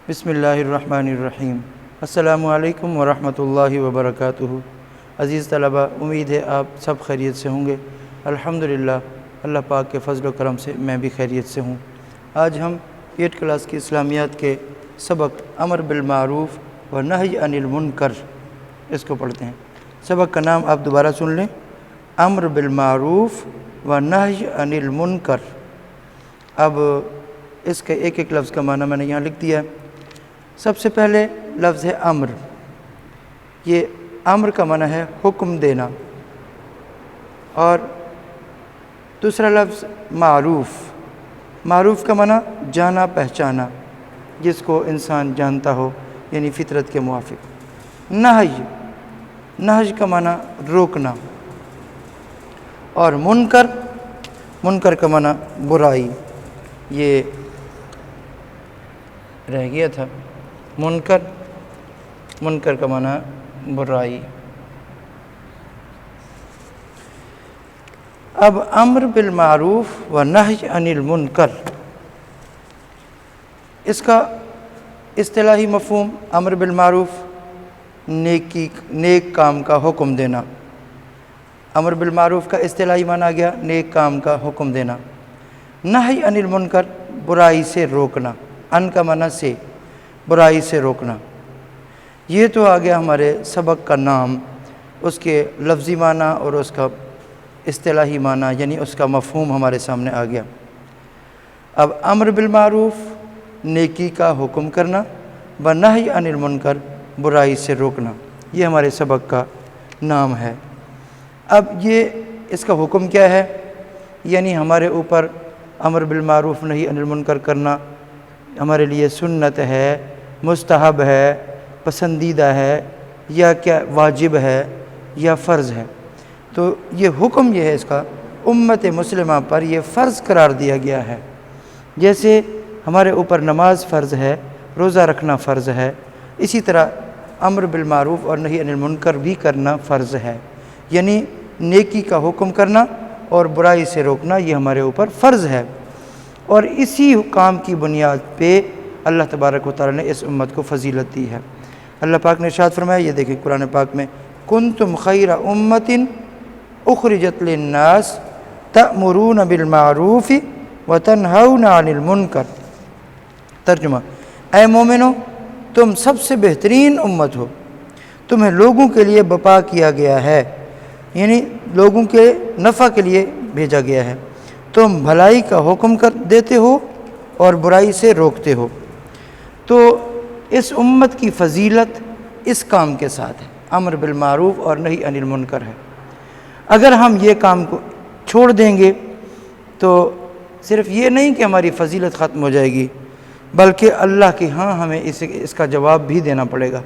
بسم اللہ الرحمن الرحیم۔ السلام علیکم ورحمۃ اللہ وبرکاتہ۔ عزیز طلبہ، امید ہے آپ سب خیریت سے ہوں گے۔ الحمدللہ اللہ پاک کے فضل و کرم سے میں بھی خیریت سے ہوں۔ آج ہم 8 کلاس کی اسلامیات کے سبق امر بالمعروف و نہی عن المنکر اس کو پڑھتے ہیں۔ سبق کا نام آپ دوبارہ سن لیں، امر بالمعروف و نہی عن المنکر۔ اب اس کے ایک ایک لفظ کا معنی میں نے یہاں لکھ دیا ہے۔ سب سے پہلے لفظ ہے امر۔ یہ امر کا معنی ہے حکم دینا، اور دوسرا لفظ معروف۔ معروف کا معنی جانا پہچانا، جس کو انسان جانتا ہو، یعنی فطرت کے موافق۔ نہج کا معنی روکنا، اور منکر کا معنی برائی۔ یہ رہ گیا تھا، منکر کا معنی برائی۔ اب امر بالمعروف و نہی عن المنکر، اس کا اصطلاحی مفہوم امر بالمعروف نیک کام کا حکم دینا۔ امر بالمعروف کا اصطلاحی معنی آ گیا نیک کام کا حکم دینا۔ نہی عن المنکر برائی سے روکنا، ان کا معنی سے، برائی سے روکنا۔ یہ تو آ گیا ہمارے سبق کا نام، اس کے لفظی معنی اور اس کا اصطلاحی معنی، یعنی اس کا مفہوم ہمارے سامنے آ گیا۔ اب امر بالمعروف نیکی کا حکم کرنا، و نہی عن المنکر برائی سے روکنا، یہ ہمارے سبق کا نام ہے۔ اب یہ اس کا حکم کیا ہے؟ یعنی ہمارے اوپر امر بالمعروف نہی عن المنکر کرنا ہمارے لیے سنت ہے، مستحب ہے، پسندیدہ ہے، یا کیا واجب ہے یا فرض ہے؟ تو یہ حکم یہ ہے اس کا امت مسلمہ پر یہ فرض قرار دیا گیا ہے۔ جیسے ہمارے اوپر نماز فرض ہے، روزہ رکھنا فرض ہے، اسی طرح امر بالمعروف اور نہی عن المنکر بھی کرنا فرض ہے۔ یعنی نیکی کا حکم کرنا اور برائی سے روکنا یہ ہمارے اوپر فرض ہے، اور اسی کام کی بنیاد پہ اللہ تبارک و تعالی نے اس امت کو فضیلت دی ہے۔ اللہ پاک نے ارشاد فرمایا، یہ دیکھیں قرآن پاک میں، کنتم خیر امت اخرجت للناس تأمرون بالمعروف وتنہون عن المنکر۔ ترجمہ، اے مومنو، تم سب سے بہترین امت ہو، تمہیں لوگوں کے لیے بپا کیا گیا ہے، یعنی لوگوں کے نفع کے لیے بھیجا گیا ہے۔ تم بھلائی کا حکم کر دیتے ہو اور برائی سے روکتے ہو۔ تو اس امت کی فضیلت اس کام کے ساتھ ہے، امر بالمعروف اور نہی عن المنکر ہے۔ اگر ہم یہ کام کو چھوڑ دیں گے تو صرف یہ نہیں کہ ہماری فضیلت ختم ہو جائے گی، بلکہ اللہ کے ہاں ہمیں اس کا جواب بھی دینا پڑے گا۔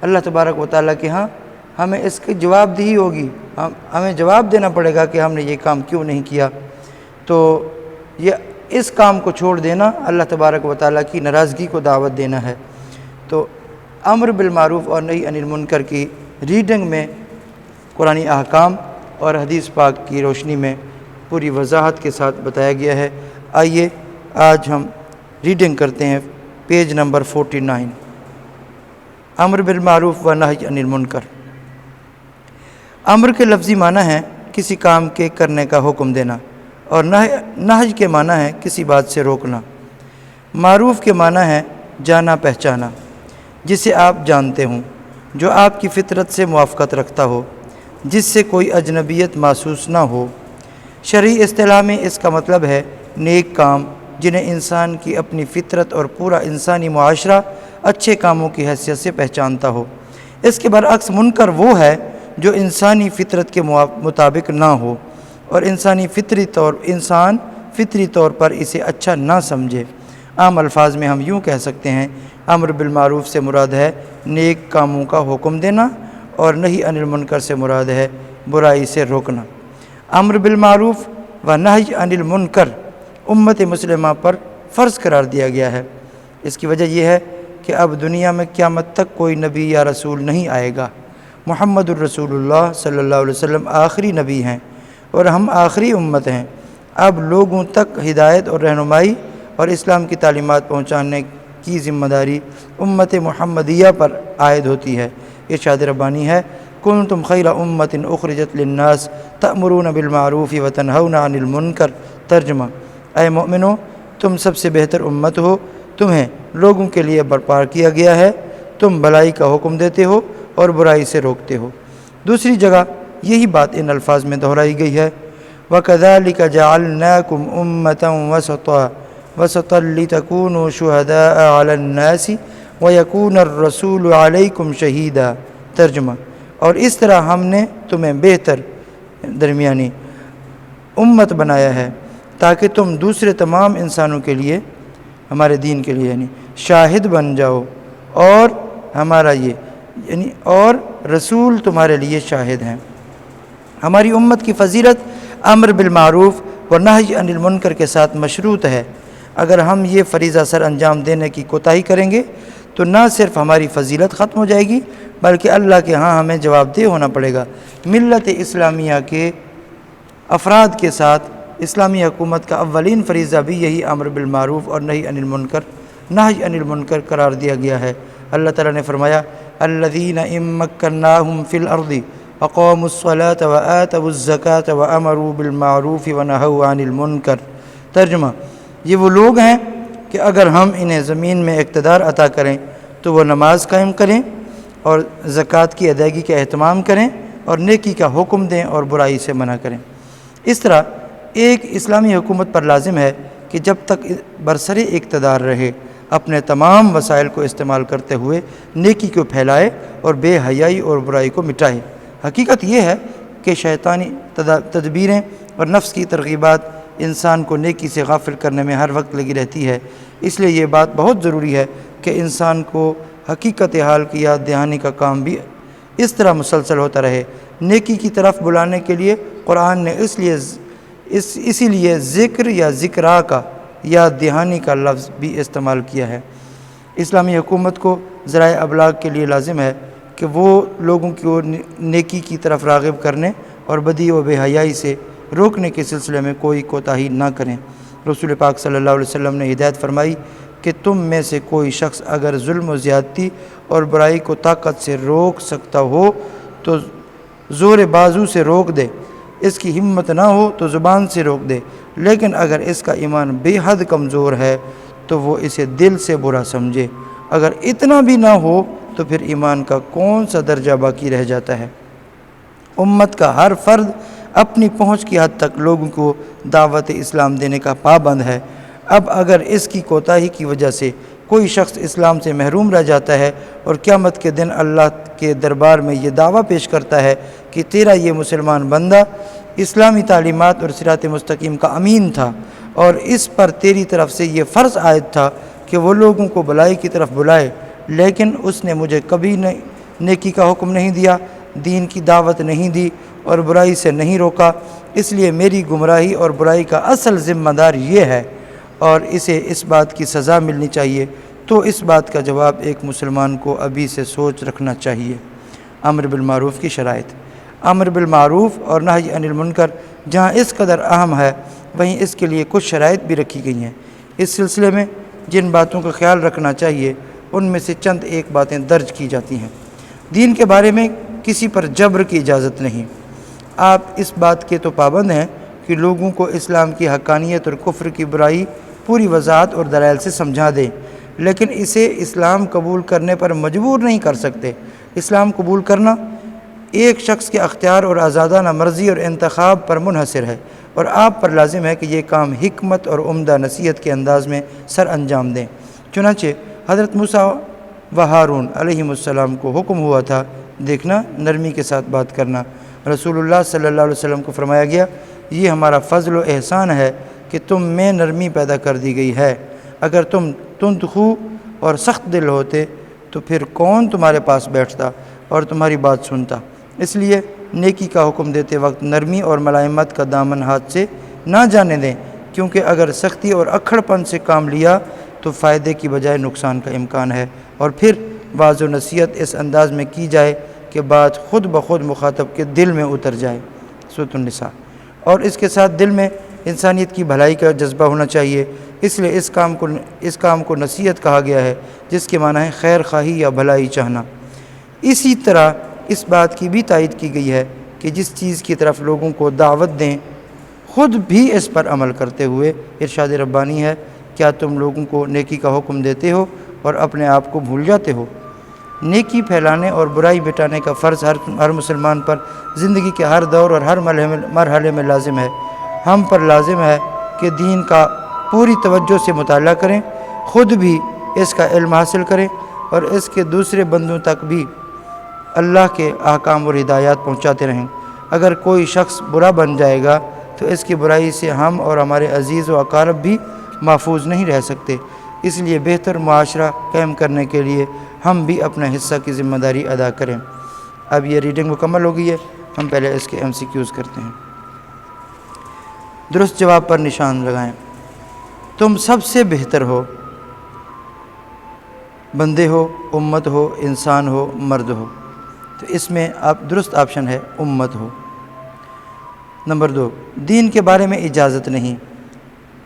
اللہ تبارک و تعالیٰ کے ہاں ہمیں اس کی جواب دہی ہوگی، ہمیں جواب دینا پڑے گا کہ ہم نے یہ کام کیوں نہیں کیا۔ تو یہ اس کام کو چھوڑ دینا اللہ تبارک و تعالیٰ کی ناراضگی کو دعوت دینا ہے۔ تو امر بالمعروف اور نہی عن المنکر کی ریڈنگ میں قرآن احکام اور حدیث پاک کی روشنی میں پوری وضاحت کے ساتھ بتایا گیا ہے۔ آئیے آج ہم ریڈنگ کرتے ہیں پیج نمبر 49، امر بالمعروف و نہی عن المنکر۔ امر کے لفظی معنی ہے کسی کام کے کرنے کا حکم دینا، اور نہج کے معنی ہے کسی بات سے روکنا۔ معروف کے معنی ہے جانا پہچانا، جسے آپ جانتے ہوں، جو آپ کی فطرت سے موافقت رکھتا ہو، جس سے کوئی اجنبیت محسوس نہ ہو۔ شرعی اصطلاح میں اس کا مطلب ہے نیک کام، جنہیں انسان کی اپنی فطرت اور پورا انسانی معاشرہ اچھے کاموں کی حیثیت سے پہچانتا ہو۔ اس کے برعکس منکر وہ ہے جو انسانی فطرت کے مطابق نہ ہو، اور انسان فطری طور پر اسے اچھا نہ سمجھے۔ عام الفاظ میں ہم یوں کہہ سکتے ہیں، امر بالمعروف سے مراد ہے نیک کاموں کا حکم دینا، اور نہی عن المنکر سے مراد ہے برائی سے روکنا۔ امر بالمعروف و نہی عن المنکر امت مسلمہ پر فرض قرار دیا گیا ہے۔ اس کی وجہ یہ ہے کہ اب دنیا میں قیامت تک کوئی نبی یا رسول نہیں آئے گا۔ محمد الرسول اللہ صلی اللہ علیہ وسلم آخری نبی ہیں، اور ہم آخری امت ہیں۔ اب لوگوں تک ہدایت اور رہنمائی اور اسلام کی تعلیمات پہنچانے کی ذمہ داری امت محمدیہ پر عائد ہوتی ہے۔ ارشاد ربانی ہے کنتم خیر امت اخرجت للناس تأمرون بالمعروف وتنہون عن المنکر۔ ترجمہ، اے مومنو، تم سب سے بہتر امت ہو، تمہیں لوگوں کے لیے برپا کیا گیا ہے، تم بھلائی کا حکم دیتے ہو اور برائی سے روکتے ہو۔ دوسری جگہ یہی بات ان الفاظ میں دہرائی گئی ہے وَكَذَلِكَ جَعَلْنَاكُمْ أُمَّةً وَسَطًا لِتَكُونُوا شُهَدَاءَ عَلَى النَّاسِ وَيَكُونَ الرَّسُولُ عَلَيْكُمْ شَهِيدًا۔ ترجمہ، اور اس طرح ہم نے تمہیں بہتر درمیانی امت بنایا ہے تاکہ تم دوسرے تمام انسانوں کے لیے، ہمارے دین کے لیے یعنی شاہد بن جاؤ، اور ہمارا یہ اور رسول تمہارے لیے شاہد ہیں۔ ہماری امت کی فضیلت امر بالمعروف و نہی عن المنکر کے ساتھ مشروط ہے۔ اگر ہم یہ فریضہ سر انجام دینے کی کوتاہی کریں گے تو نہ صرف ہماری فضیلت ختم ہو جائے گی بلکہ اللہ کے ہاں ہمیں جواب دہ ہونا پڑے گا۔ ملت اسلامیہ کے افراد کے ساتھ اسلامی حکومت کا اولین فریضہ بھی یہی امر بالمعروف اور نہی عن المنکر قرار دیا گیا ہے۔ اللہ تعالیٰ نے فرمایا الذین ان مکناہم فی الارض اقاموا الصلاة وآتوا الزکاة وامروا بالمعروف ونہوا عن المنکر۔ ترجمہ، یہ وہ لوگ ہیں کہ اگر ہم انہیں زمین میں اقتدار عطا کریں تو وہ نماز قائم کریں اور زکوٰۃ کی ادائیگی کا اہتمام کریں اور نیکی کا حکم دیں اور برائی سے منع کریں۔ اس طرح ایک اسلامی حکومت پر لازم ہے کہ جب تک برسر اقتدار رہے اپنے تمام وسائل کو استعمال کرتے ہوئے نیکی کو پھیلائے اور بے حیائی اور برائی کو مٹائے۔ حقیقت یہ ہے کہ شیطانی تدبیریں اور نفس کی ترغیبات انسان کو نیکی سے غافل کرنے میں ہر وقت لگی رہتی ہے۔ اس لیے یہ بات بہت ضروری ہے کہ انسان کو حقیقت حال کی یاد دہانی کا کام بھی اس طرح مسلسل ہوتا رہے۔ نیکی کی طرف بلانے کے لیے قرآن نے اسی لیے ذکر یا ذکرا کا یاد دہانی کا لفظ بھی استعمال کیا ہے۔ اسلامی حکومت کو ذرائع ابلاغ کے لیے لازم ہے کہ وہ لوگوں کو نیکی کی طرف راغب کرنے اور بدی و بے حیائی سے روکنے کے سلسلے میں کوئی کوتاہی نہ کریں۔ رسول پاک صلی اللہ علیہ وسلم نے ہدایت فرمائی کہ تم میں سے کوئی شخص اگر ظلم و زیادتی اور برائی کو طاقت سے روک سکتا ہو تو زور بازو سے روک دے، اس کی ہمت نہ ہو تو زبان سے روک دے، لیکن اگر اس کا ایمان بے حد کمزور ہے تو وہ اسے دل سے برا سمجھے، اگر اتنا بھی نہ ہو تو پھر ایمان کا کون سا درجہ باقی رہ جاتا ہے۔ امت کا ہر فرد اپنی پہنچ کی حد تک لوگوں کو دعوت اسلام دینے کا پابند ہے۔ اب اگر اس کی کوتاہی کی وجہ سے کوئی شخص اسلام سے محروم رہ جاتا ہے اور قیامت کے دن اللہ کے دربار میں یہ دعویٰ پیش کرتا ہے کہ تیرا یہ مسلمان بندہ اسلامی تعلیمات اور صراط مستقیم کا امین تھا اور اس پر تیری طرف سے یہ فرض عائد تھا کہ وہ لوگوں کو بھلائی کی طرف بلائے، لیکن اس نے مجھے کبھی نیکی کا حکم نہیں دیا، دین کی دعوت نہیں دی اور برائی سے نہیں روکا، اس لیے میری گمراہی اور برائی کا اصل ذمہ دار یہ ہے اور اسے اس بات کی سزا ملنی چاہیے۔ تو اس بات کا جواب ایک مسلمان کو ابھی سے سوچ رکھنا چاہیے۔ امر بالمعروف کی شرائط۔ امر بالمعروف اور نہی عن المنکر جہاں اس قدر اہم ہے وہیں اس کے لیے کچھ شرائط بھی رکھی گئی ہیں۔ اس سلسلے میں جن باتوں کا خیال رکھنا چاہیے ان میں سے چند ایک باتیں درج کی جاتی ہیں۔ دین کے بارے میں کسی پر جبر کی اجازت نہیں۔ آپ اس بات کے تو پابند ہیں کہ لوگوں کو اسلام کی حقانیت اور کفر کی برائی پوری وضاحت اور دلائل سے سمجھا دیں، لیکن اسے اسلام قبول کرنے پر مجبور نہیں کر سکتے۔ اسلام قبول کرنا ایک شخص کے اختیار اور آزادانہ مرضی اور انتخاب پر منحصر ہے، اور آپ پر لازم ہے کہ یہ کام حکمت اور عمدہ نصیحت کے انداز میں سر انجام دیں۔ چنانچہ حضرت موسیٰ و ہارون علیہم السلام کو حکم ہوا تھا دیکھنا نرمی کے ساتھ بات کرنا۔ رسول اللہ صلی اللہ علیہ وسلم کو فرمایا گیا یہ ہمارا فضل و احسان ہے کہ تم میں نرمی پیدا کر دی گئی ہے، اگر تم تند خو اور سخت دل ہوتے تو پھر کون تمہارے پاس بیٹھتا اور تمہاری بات سنتا۔ اس لیے نیکی کا حکم دیتے وقت نرمی اور ملائمت کا دامن ہاتھ سے نہ جانے دیں، کیونکہ اگر سختی اور اکھڑ پن سے کام لیا تو فائدے کی بجائے نقصان کا امکان ہے، اور پھر واضح و نصیحت اس انداز میں کی جائے کہ بات خود بخود مخاطب کے دل میں اتر جائے۔ سورۃ النساء۔ اور اس کے ساتھ دل میں انسانیت کی بھلائی کا جذبہ ہونا چاہیے، اس لیے اس کام کو نصیحت کہا گیا ہے، جس کے معنی ہے خیر خواہی یا بھلائی چاہنا۔ اسی طرح اس بات کی بھی تائید کی گئی ہے کہ جس چیز کی طرف لوگوں کو دعوت دیں خود بھی اس پر عمل کرتے ہوئے۔ ارشاد ربانی ہے، کیا تم لوگوں کو نیکی کا حکم دیتے ہو اور اپنے آپ کو بھول جاتے ہو؟ نیکی پھیلانے اور برائی مٹانے کا فرض ہر مسلمان پر زندگی کے ہر دور اور ہر مرحلے میں لازم ہے۔ ہم پر لازم ہے کہ دین کا پوری توجہ سے مطالعہ کریں، خود بھی اس کا علم حاصل کریں اور اس کے دوسرے بندوں تک بھی اللہ کے احکام اور ہدایات پہنچاتے رہیں۔ اگر کوئی شخص برا بن جائے گا تو اس کی برائی سے ہم اور ہمارے عزیز و اقارب بھی محفوظ نہیں رہ سکتے۔ اس لیے بہتر معاشرہ قائم کرنے کے لیے ہم بھی اپنا حصہ کی ذمہ داری ادا کریں۔ اب یہ ریڈنگ مکمل ہو گئی ہے، ہم پہلے اس کے MCQs کرتے ہیں۔ درست جواب پر نشان لگائیں۔ تم سب سے بہتر ہو، بندے ہو، امت ہو، انسان ہو، مرد ہو۔ تو اس میں درست آپشن ہے امت ہو۔ نمبر 2، دین کے بارے میں اجازت نہیں۔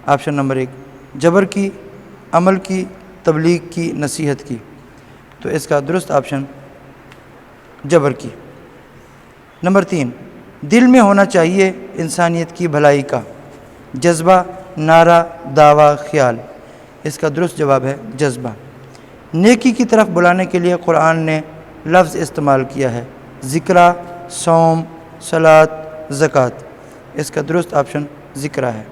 آپشن نمبر 1، جبر کی، عمل کی، تبلیغ کی، نصیحت کی۔ تو اس کا درست آپشن جبر کی۔ نمبر 3، دل میں ہونا چاہیے انسانیت کی بھلائی کا جذبہ، نعرہ، دعویٰ، خیال۔ اس کا درست جواب ہے جذبہ۔ نیکی کی طرف بلانے کے لیے قرآن نے لفظ استعمال کیا ہے، ذکرہ، صوم، صلاۃ، زکوٰۃ۔ اس کا درست آپشن ذکرہ ہے۔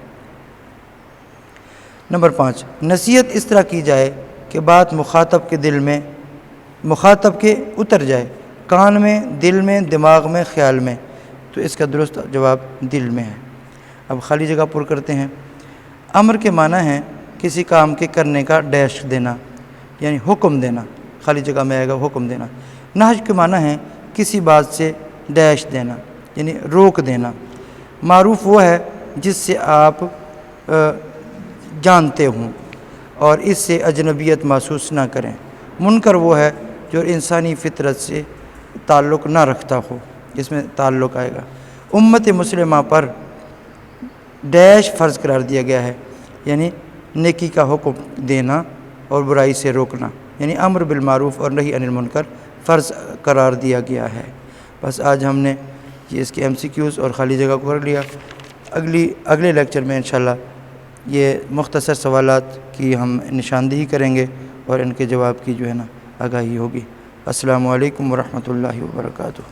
نمبر 5، نصیحت اس طرح کی جائے کہ بات مخاطب کے اتر جائے، کان میں، دل میں، دماغ میں، خیال میں۔ تو اس کا درست جواب دل میں ہے۔ اب خالی جگہ پر کرتے ہیں۔ امر کے معنی ہے کسی کام کے کرنے کا ڈیش دینا، یعنی حکم دینا۔ خالی جگہ میں آئے گا حکم دینا۔ نہج کے معنی ہے کسی بات سے ڈیش دینا، یعنی روک دینا۔ معروف وہ ہے جس سے آپ جانتے ہوں اور اس سے اجنبیت محسوس نہ کریں۔ منکر وہ ہے جو انسانی فطرت سے تعلق نہ رکھتا ہو، جس میں تعلق آئے گا۔ امت مسلمہ پر ڈیش فرض قرار دیا گیا ہے، یعنی نیکی کا حکم دینا اور برائی سے روکنا، یعنی امر بالمعروف اور نہی عن المنکر فرض قرار دیا گیا ہے۔ بس آج ہم نے اس کے MCQs اور خالی جگہ کو کر لیا۔ اگلے لیکچر میں انشاءاللہ یہ مختصر سوالات کی ہم نشاندہی کریں گے اور ان کے جواب کی جو ہے نا آگاہی ہوگی۔ السلام علیکم ورحمۃ اللہ وبرکاتہ۔